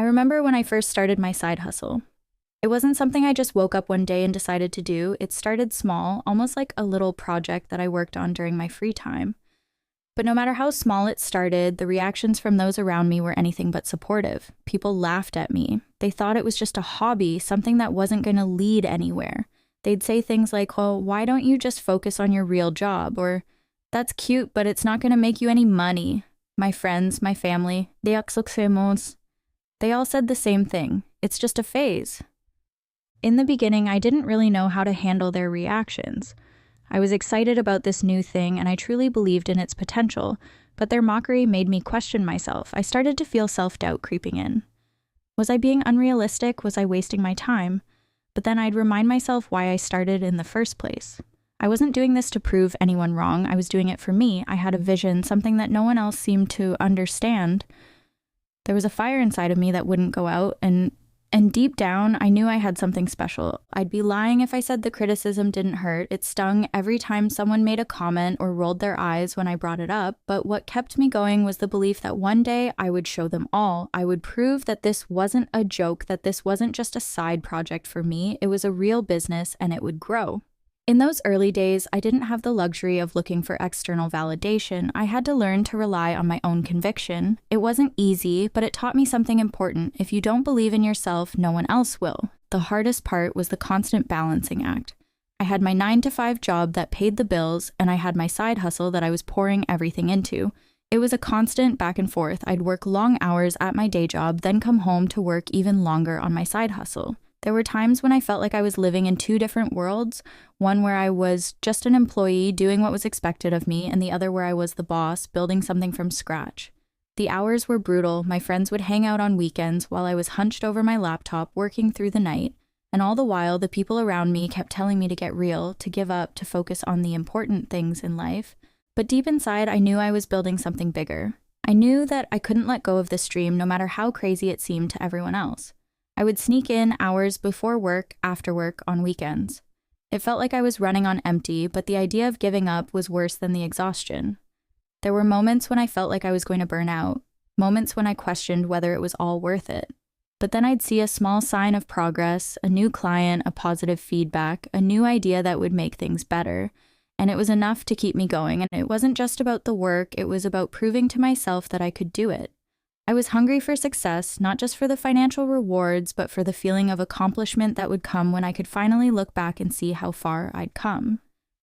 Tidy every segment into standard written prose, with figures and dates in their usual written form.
remember when I first started my side hustle. It wasn't something I just woke up one day and decided to do. It started small, almost like a little project that I worked on during my free time. But no matter how small it started, the reactions from those around me were anything but supportive. People laughed at me. They thought it was just a hobby, something that wasn't going to lead anywhere. They'd say things like, well, why don't you just focus on your real job? Or, that's cute, but it's not going to make you any money. My friends, my family, they all said the same thing. It's just a phase. In the beginning, I didn't really know how to handle their reactions. I was excited about this new thing and I truly believed in its potential, but their mockery made me question myself. I started to feel self-doubt creeping in. Was I being unrealistic? Was I wasting my time? But then I'd remind myself why I started in the first place. I wasn't doing this to prove anyone wrong. I was doing it for me. I had a vision, something that no one else seemed to understand. There was a fire inside of me that wouldn't go out, and deep down, I knew I had something special. I'd be lying if I said the criticism didn't hurt. It stung every time someone made a comment or rolled their eyes when I brought it up, but what kept me going was the belief that one day I would show them all. I would prove that this wasn't a joke, that this wasn't just a side project for me. It was a real business and it would grow. In those early days, I didn't have the luxury of looking for external validation. I had to learn to rely on my own conviction. It wasn't easy, but it taught me something important. If you don't believe in yourself, no one else will. The hardest part was the constant balancing act. I had my 9-to-5 job that paid the bills, and I had my side hustle that I was pouring everything into. It was a constant back and forth. I'd work long hours at my day job, then come home to work even longer on my side hustle. There were times when I felt like I was living in two different worlds, one where I was just an employee doing what was expected of me, and the other where I was the boss, building something from scratch. The hours were brutal. My friends would hang out on weekends while I was hunched over my laptop working through the night, and all the while the people around me kept telling me to get real, to give up, to focus on the important things in life. But deep inside, I knew I was building something bigger. I knew that I couldn't let go of this dream no matter how crazy it seemed to everyone else. I would sneak in hours before work, after work, on weekends. It felt like I was running on empty, but the idea of giving up was worse than the exhaustion. There were moments when I felt like I was going to burn out, moments when I questioned whether it was all worth it. But then I'd see a small sign of progress, a new client, a positive feedback, a new idea that would make things better, and it was enough to keep me going. And it wasn't just about the work, it was about proving to myself that I could do it. I was hungry for success, not just for the financial rewards, but for the feeling of accomplishment that would come when I could finally look back and see how far I'd come.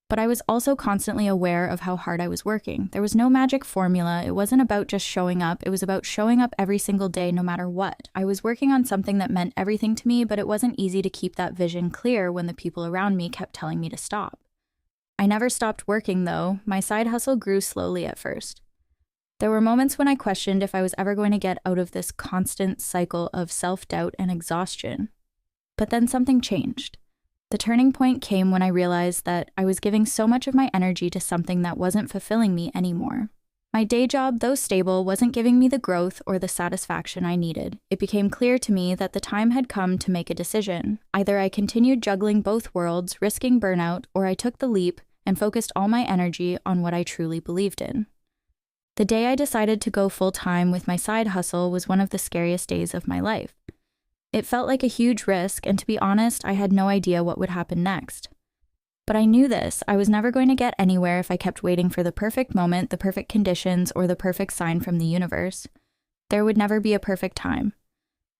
But I was also constantly aware of how hard I was working. There was no magic formula. It wasn't about just showing up. It was about showing up every single day, no matter what. I was working on something that meant everything to me, but it wasn't easy to keep that vision clear when the people around me kept telling me to stop. I never stopped working, though. My side hustle grew slowly at first. There were moments when I questioned if I was ever going to get out of this constant cycle of self-doubt and exhaustion. But then something changed. The turning point came when I realized that I was giving so much of my energy to something that wasn't fulfilling me anymore. My day job, though stable, wasn't giving me the growth or the satisfaction I needed. It became clear to me that the time had come to make a decision. Either I continued juggling both worlds, risking burnout, or I took the leap and focused all my energy on what I truly believed in. The day I decided to go full-time with my side hustle was one of the scariest days of my life. It felt like a huge risk, and to be honest, I had no idea what would happen next. But I knew this. I was never going to get anywhere if I kept waiting for the perfect moment, the perfect conditions, or the perfect sign from the universe. There would never be a perfect time.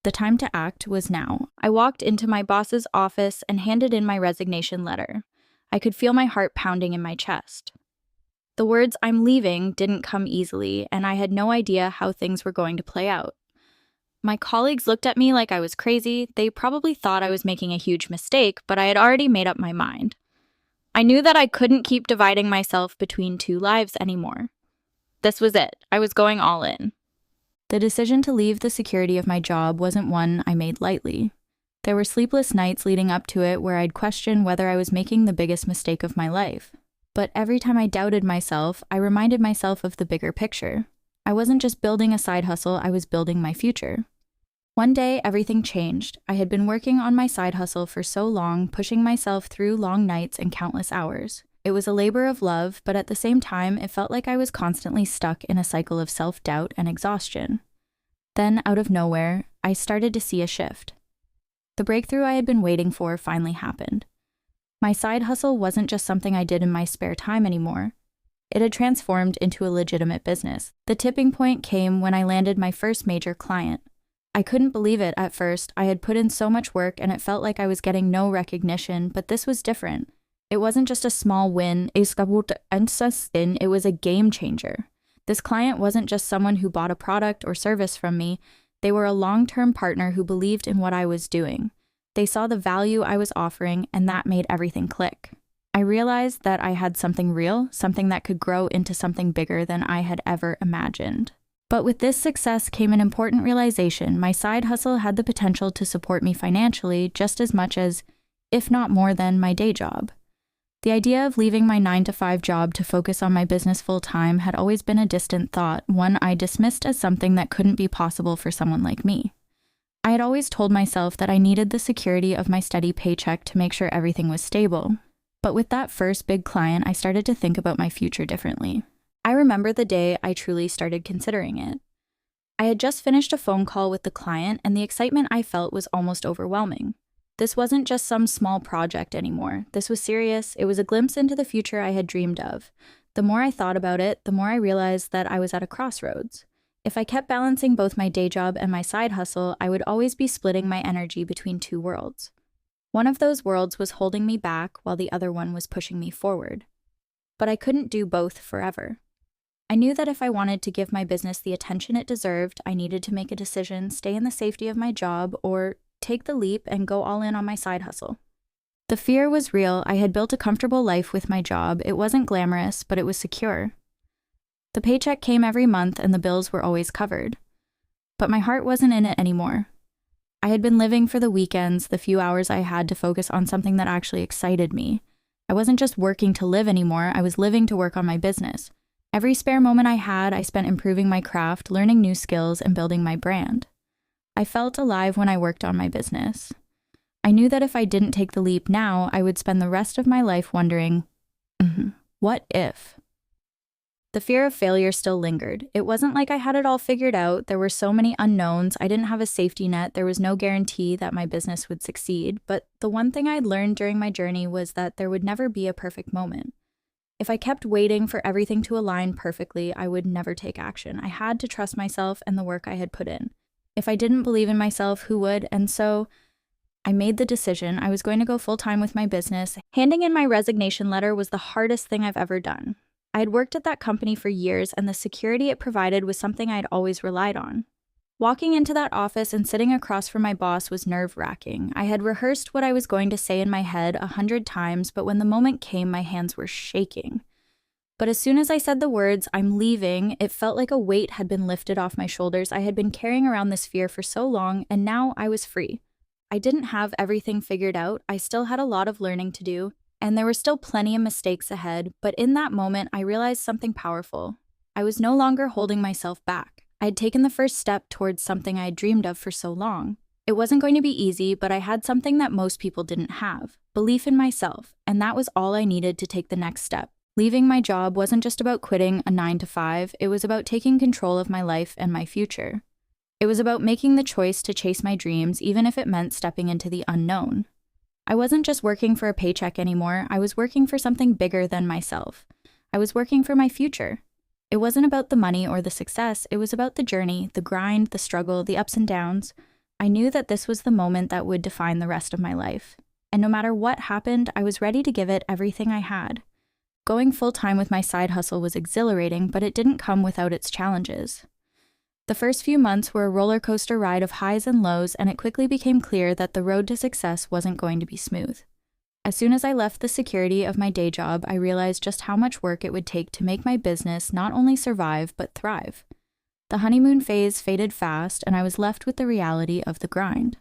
The time to act was now. I walked into my boss's office and handed in my resignation letter. I could feel my heart pounding in my chest. The words "I'm leaving" didn't come easily, and I had no idea how things were going to play out. My colleagues looked at me like I was crazy. They probably thought I was making a huge mistake, but I had already made up my mind. I knew that I couldn't keep dividing myself between two lives anymore. This was it. I was going all in. The decision to leave the security of my job wasn't one I made lightly. There were sleepless nights leading up to it where I'd question whether I was making the biggest mistake of my life. But every time I doubted myself, I reminded myself of the bigger picture. I wasn't just building a side hustle, I was building my future. One day, everything changed. I had been working on my side hustle for so long, pushing myself through long nights and countless hours. It was a labor of love, but at the same time, it felt like I was constantly stuck in a cycle of self-doubt and exhaustion. Then, out of nowhere, I started to see a shift. The breakthrough I had been waiting for finally happened. My side hustle wasn't just something I did in my spare time anymore. It had transformed into a legitimate business. The tipping point came when I landed my first major client. I couldn't believe it at first. I had put in so much work and it felt like I was getting no recognition, but this was different. It wasn't just a small win, it was a game changer. This client wasn't just someone who bought a product or service from me. They were a long-term partner who believed in what I was doing. They saw the value I was offering, and that made everything click. I realized that I had something real, something that could grow into something bigger than I had ever imagined. But with this success came an important realization. My side hustle had the potential to support me financially just as much as, if not more than, my day job. The idea of leaving my 9-to-5 job to focus on my business full-time had always been a distant thought, one I dismissed as something that couldn't be possible for someone like me. I had always told myself that I needed the security of my steady paycheck to make sure everything was stable. But with that first big client, I started to think about my future differently. I remember the day I truly started considering it. I had just finished a phone call with the client, and the excitement I felt was almost overwhelming. This wasn't just some small project anymore. This was serious. It was a glimpse into the future I had dreamed of. The more I thought about it, the more I realized that I was at a crossroads. If I kept balancing both my day job and my side hustle, I would always be splitting my energy between two worlds. One of those worlds was holding me back while the other one was pushing me forward. But I couldn't do both forever. I knew that if I wanted to give my business the attention it deserved, I needed to make a decision, stay in the safety of my job, or take the leap and go all in on my side hustle. The fear was real. I had built a comfortable life with my job. It wasn't glamorous, but it was secure. The paycheck came every month and the bills were always covered. But my heart wasn't in it anymore. I had been living for the weekends, the few hours I had to focus on something that actually excited me. I wasn't just working to live anymore. I was living to work on my business. Every spare moment I had, I spent improving my craft, learning new skills, and building my brand. I felt alive when I worked on my business. I knew that if I didn't take the leap now, I would spend the rest of my life wondering, what if? The fear of failure still lingered. It wasn't like I had it all figured out. There were so many unknowns. I didn't have a safety net. There was no guarantee that my business would succeed. But the one thing I'd learned during my journey was that there would never be a perfect moment. If I kept waiting for everything to align perfectly, I would never take action. I had to trust myself and the work I had put in. If I didn't believe in myself, who would? And so I made the decision. I was going to go full-time with my business. Handing in my resignation letter was the hardest thing I've ever done. I had worked at that company for years, and the security it provided was something I'd always relied on. Walking into that office and sitting across from my boss was nerve-wracking. I had rehearsed what I was going to say in my head 100 times, but when the moment came, my hands were shaking. But as soon as I said the words, "I'm leaving," it felt like a weight had been lifted off my shoulders. I had been carrying around this fear for so long, and now I was free. I didn't have everything figured out. I still had a lot of learning to do, and there were still plenty of mistakes ahead. But in that moment, I realized something powerful. I was no longer holding myself back. I had taken the first step towards something I had dreamed of for so long. It wasn't going to be easy, but I had something that most people didn't have: belief in myself, and that was all I needed to take the next step. Leaving my job wasn't just about quitting a 9-to-5, it was about taking control of my life and my future. It was about making the choice to chase my dreams, even if it meant stepping into the unknown. I wasn't just working for a paycheck anymore, I was working for something bigger than myself. I was working for my future. It wasn't about the money or the success, it was about the journey, the grind, the struggle, the ups and downs. I knew that this was the moment that would define the rest of my life. And no matter what happened, I was ready to give it everything I had. Going full-time with my side hustle was exhilarating, but it didn't come without its challenges. The first few months were a roller coaster ride of highs and lows, and it quickly became clear that the road to success wasn't going to be smooth. As soon as I left the security of my day job, I realized just how much work it would take to make my business not only survive, but thrive. The honeymoon phase faded fast, and I was left with the reality of the grind.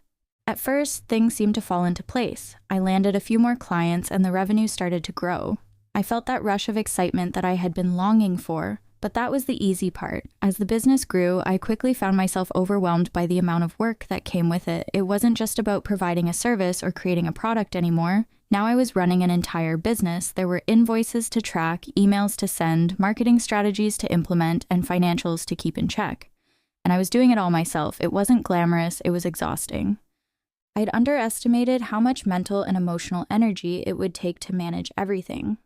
At first, things seemed to fall into place. I landed a few more clients, and the revenue started to grow. I felt that rush of excitement that I had been longing for, but that was the easy part. As the business grew, I quickly found myself overwhelmed by the amount of work that came with it. It wasn't just about providing a service or creating a product anymore. Now I was running an entire business. There were invoices to track, emails to send, marketing strategies to implement, and financials to keep in check. and I was doing it all myself. It wasn't glamorous, it was exhausting. I'd underestimated how much mental and emotional energy it would take to manage everything.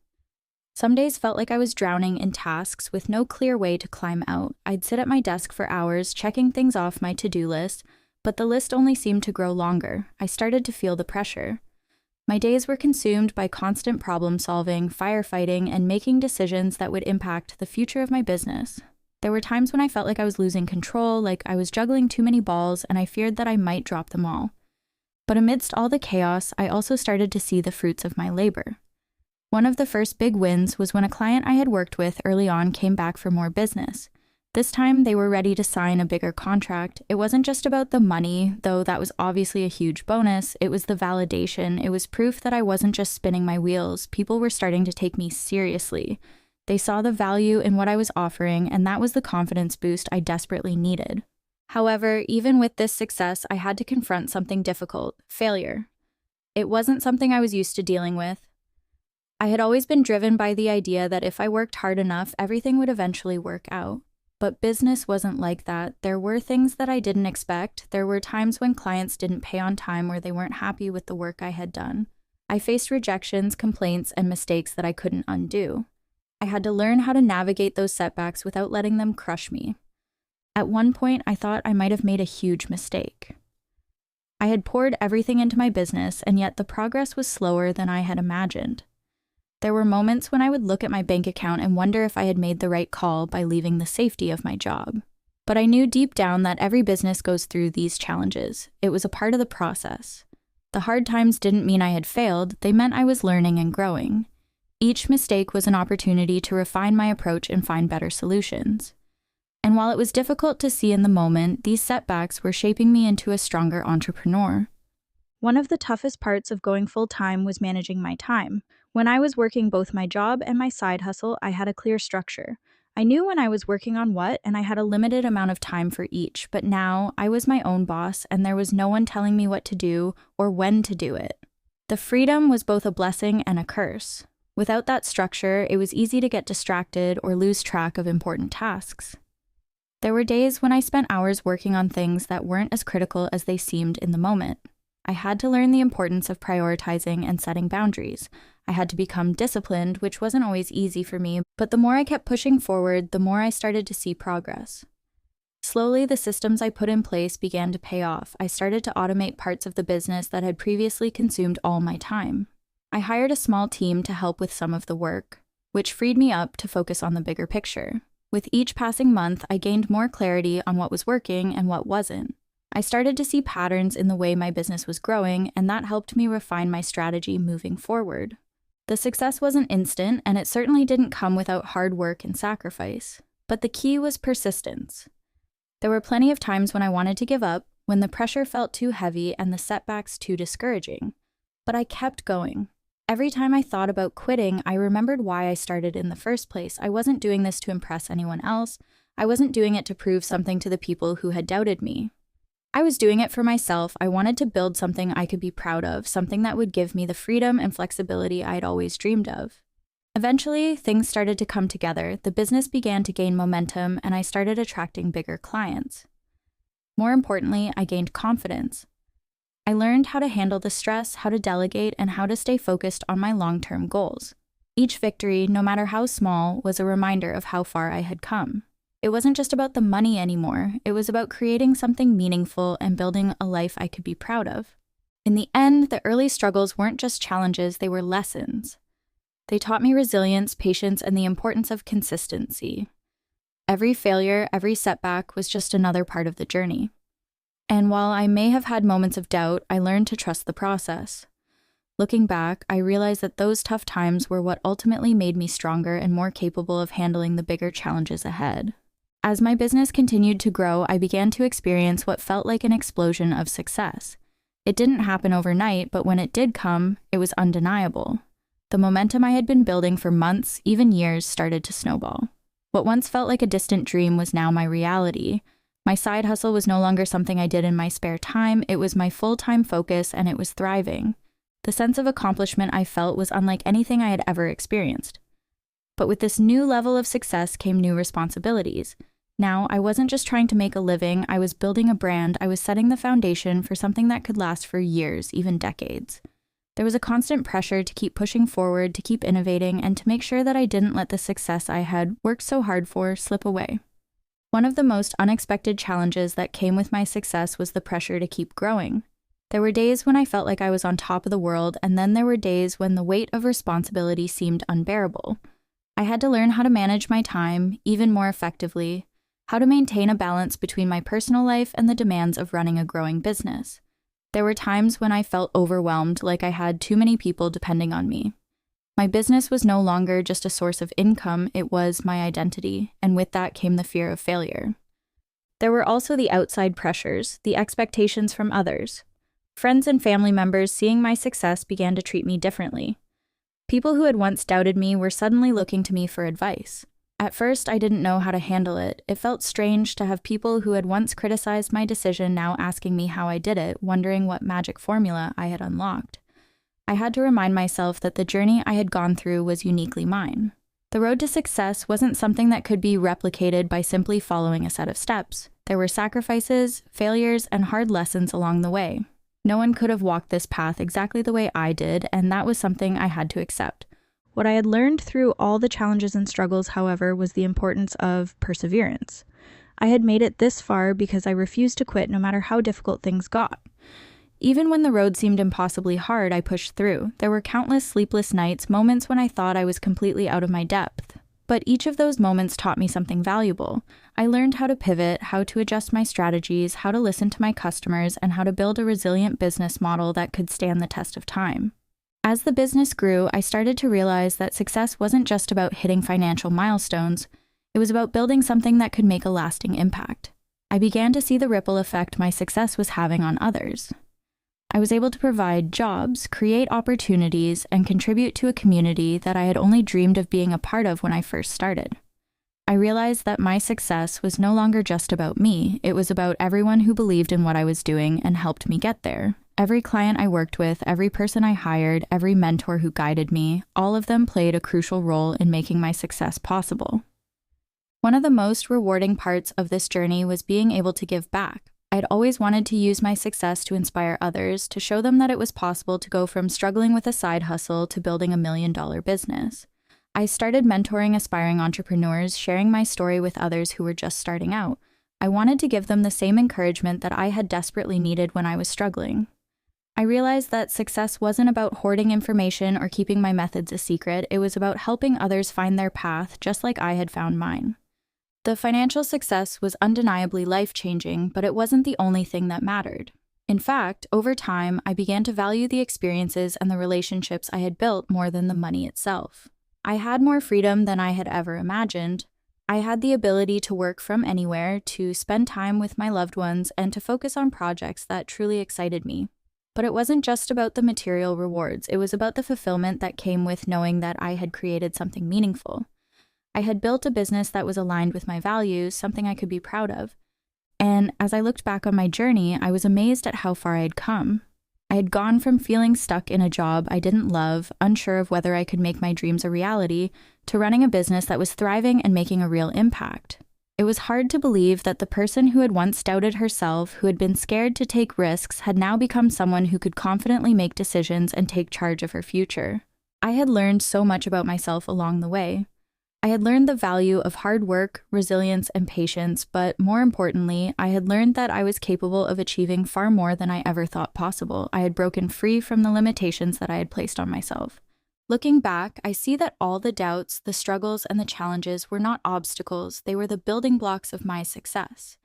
Some days felt like I was drowning in tasks with no clear way to climb out. I'd sit at my desk for hours, checking things off my to-do list, but the list only seemed to grow longer. I started to feel the pressure. My days were consumed by constant problem-solving, firefighting, and making decisions that would impact the future of my business. There were times when I felt like I was losing control, like I was juggling too many balls, and I feared that I might drop them all. But amidst all the chaos, I also started to see the fruits of my labor. One of the first big wins was when a client I had worked with early on came back for more business. This time, they were ready to sign a bigger contract. It wasn't just about the money, though that was obviously a huge bonus. It was the validation. It was proof that I wasn't just spinning my wheels. People were starting to take me seriously. They saw the value in what I was offering, and that was the confidence boost I desperately needed. However, even with this success, I had to confront something difficult: failure. It wasn't something I was used to dealing with. I had always been driven by the idea that if I worked hard enough, everything would eventually work out. But business wasn't like that. There were things that I didn't expect. There were times when clients didn't pay on time or they weren't happy with the work I had done. I faced rejections, complaints, and mistakes that I couldn't undo. I had to learn how to navigate those setbacks without letting them crush me. At one point, I thought I might have made a huge mistake. I had poured everything into my business, and yet the progress was slower than I had imagined. There were moments when I would look at my bank account and wonder if I had made the right call by leaving the safety of my job. But I knew deep down that every business goes through these challenges. It was a part of the process. The hard times didn't mean I had failed, they meant I was learning and growing. Each mistake was an opportunity to refine my approach and find better solutions. And while it was difficult to see in the moment, these setbacks were shaping me into a stronger entrepreneur. One of the toughest parts of going full-time was managing my time. When I was working both my job and my side hustle, I had a clear structure. I knew when I was working on what, and I had a limited amount of time for each, but now I was my own boss, and there was no one telling me what to do or when to do it. The freedom was both a blessing and a curse. Without that structure, it was easy to get distracted or lose track of important tasks. There were days when I spent hours working on things that weren't as critical as they seemed in the moment. I had to learn the importance of prioritizing and setting boundaries. I had to become disciplined, which wasn't always easy for me, but the more I kept pushing forward, the more I started to see progress. Slowly, the systems I put in place began to pay off. I started to automate parts of the business that had previously consumed all my time. I hired a small team to help with some of the work, which freed me up to focus on the bigger picture. With each passing month, I gained more clarity on what was working and what wasn't. I started to see patterns in the way my business was growing, and that helped me refine my strategy moving forward. The success wasn't instant, and it certainly didn't come without hard work and sacrifice. But the key was persistence. There were plenty of times when I wanted to give up, when the pressure felt too heavy and the setbacks too discouraging. But I kept going. Every time I thought about quitting, I remembered why I started in the first place. I wasn't doing this to impress anyone else. I wasn't doing it to prove something to the people who had doubted me. I was doing it for myself. I wanted to build something I could be proud of, something that would give me the freedom and flexibility I'd always dreamed of. Eventually, things started to come together. The business began to gain momentum, and I started attracting bigger clients. More importantly, I gained confidence. I learned how to handle the stress, how to delegate, and how to stay focused on my long-term goals. Each victory, no matter how small, was a reminder of how far I had come. It wasn't just about the money anymore. It was about creating something meaningful and building a life I could be proud of. In the end, the early struggles weren't just challenges, they were lessons. They taught me resilience, patience, and the importance of consistency. Every failure, every setback was just another part of the journey. And while I may have had moments of doubt, I learned to trust the process. Looking back, I realized that those tough times were what ultimately made me stronger and more capable of handling the bigger challenges ahead. As my business continued to grow, I began to experience what felt like an explosion of success. It didn't happen overnight, but when it did come, it was undeniable. The momentum I had been building for months, even years, started to snowball. What once felt like a distant dream was now my reality. My side hustle was no longer something I did in my spare time, it was my full-time focus, and it was thriving. The sense of accomplishment I felt was unlike anything I had ever experienced. But with this new level of success came new responsibilities. Now, I wasn't just trying to make a living, I was building a brand, I was setting the foundation for something that could last for years, even decades. There was a constant pressure to keep pushing forward, to keep innovating, and to make sure that I didn't let the success I had worked so hard for slip away. One of the most unexpected challenges that came with my success was the pressure to keep growing. There were days when I felt like I was on top of the world, and then there were days when the weight of responsibility seemed unbearable. I had to learn how to manage my time even more effectively, how to maintain a balance between my personal life and the demands of running a growing business. There were times when I felt overwhelmed, like I had too many people depending on me. My business was no longer just a source of income, it was my identity, and with that came the fear of failure. There were also the outside pressures, the expectations from others. Friends and family members seeing my success began to treat me differently. People who had once doubted me were suddenly looking to me for advice. At first, I didn't know how to handle it. It felt strange to have people who had once criticized my decision now asking me how I did it, wondering what magic formula I had unlocked. I had to remind myself that the journey I had gone through was uniquely mine. The road to success wasn't something that could be replicated by simply following a set of steps. There were sacrifices, failures, and hard lessons along the way. No one could have walked this path exactly the way I did, and that was something I had to accept. What I had learned through all the challenges and struggles, however, was the importance of perseverance. I had made it this far because I refused to quit no matter how difficult things got. Even when the road seemed impossibly hard, I pushed through. There were countless sleepless nights, moments when I thought I was completely out of my depth. But each of those moments taught me something valuable. I learned how to pivot, how to adjust my strategies, how to listen to my customers, and how to build a resilient business model that could stand the test of time. As the business grew, I started to realize that success wasn't just about hitting financial milestones. It was about building something that could make a lasting impact. I began to see the ripple effect my success was having on others. I was able to provide jobs, create opportunities, and contribute to a community that I had only dreamed of being a part of when I first started. I realized that my success was no longer just about me, it was about everyone who believed in what I was doing and helped me get there. Every client I worked with, every person I hired, every mentor who guided me, all of them played a crucial role in making my success possible. One of the most rewarding parts of this journey was being able to give back. I'd always wanted to use my success to inspire others, to show them that it was possible to go from struggling with a side hustle to building $1 million business. I started mentoring aspiring entrepreneurs, sharing my story with others who were just starting out. I wanted to give them the same encouragement that I had desperately needed when I was struggling. I realized that success wasn't about hoarding information or keeping my methods a secret, it was about helping others find their path just like I had found mine. The financial success was undeniably life-changing, but it wasn't the only thing that mattered. In fact, over time, I began to value the experiences and the relationships I had built more than the money itself. I had more freedom than I had ever imagined. I had the ability to work from anywhere, to spend time with my loved ones, and to focus on projects that truly excited me. But it wasn't just about the material rewards, it was about the fulfillment that came with knowing that I had created something meaningful. I had built a business that was aligned with my values, something I could be proud of. And as I looked back on my journey, I was amazed at how far I had come. I had gone from feeling stuck in a job I didn't love, unsure of whether I could make my dreams a reality, to running a business that was thriving and making a real impact. It was hard to believe that the person who had once doubted herself, who had been scared to take risks, had now become someone who could confidently make decisions and take charge of her future. I had learned so much about myself along the way. I had learned the value of hard work, resilience, and patience, but more importantly, I had learned that I was capable of achieving far more than I ever thought possible. I had broken free from the limitations that I had placed on myself. Looking back, I see that all the doubts, the struggles, and the challenges were not obstacles, they were the building blocks of my success.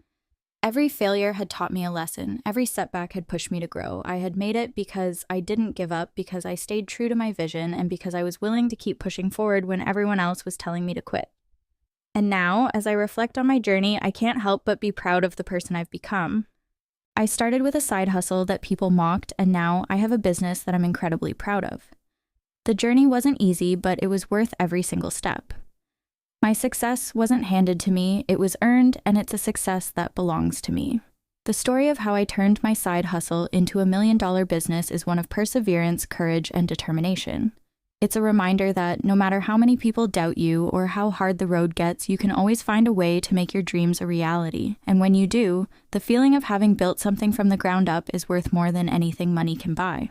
Every failure had taught me a lesson, every setback had pushed me to grow. I had made it because I didn't give up, because I stayed true to my vision, and because I was willing to keep pushing forward when everyone else was telling me to quit. And now, as I reflect on my journey, I can't help but be proud of the person I've become. I started with a side hustle that people mocked, and now I have a business that I'm incredibly proud of. The journey wasn't easy, but it was worth every single step. My success wasn't handed to me, it was earned, and it's a success that belongs to me. The story of how I turned my side hustle into $1 million business is one of perseverance, courage, and determination. It's a reminder that no matter how many people doubt you or how hard the road gets, you can always find a way to make your dreams a reality. And when you do, the feeling of having built something from the ground up is worth more than anything money can buy.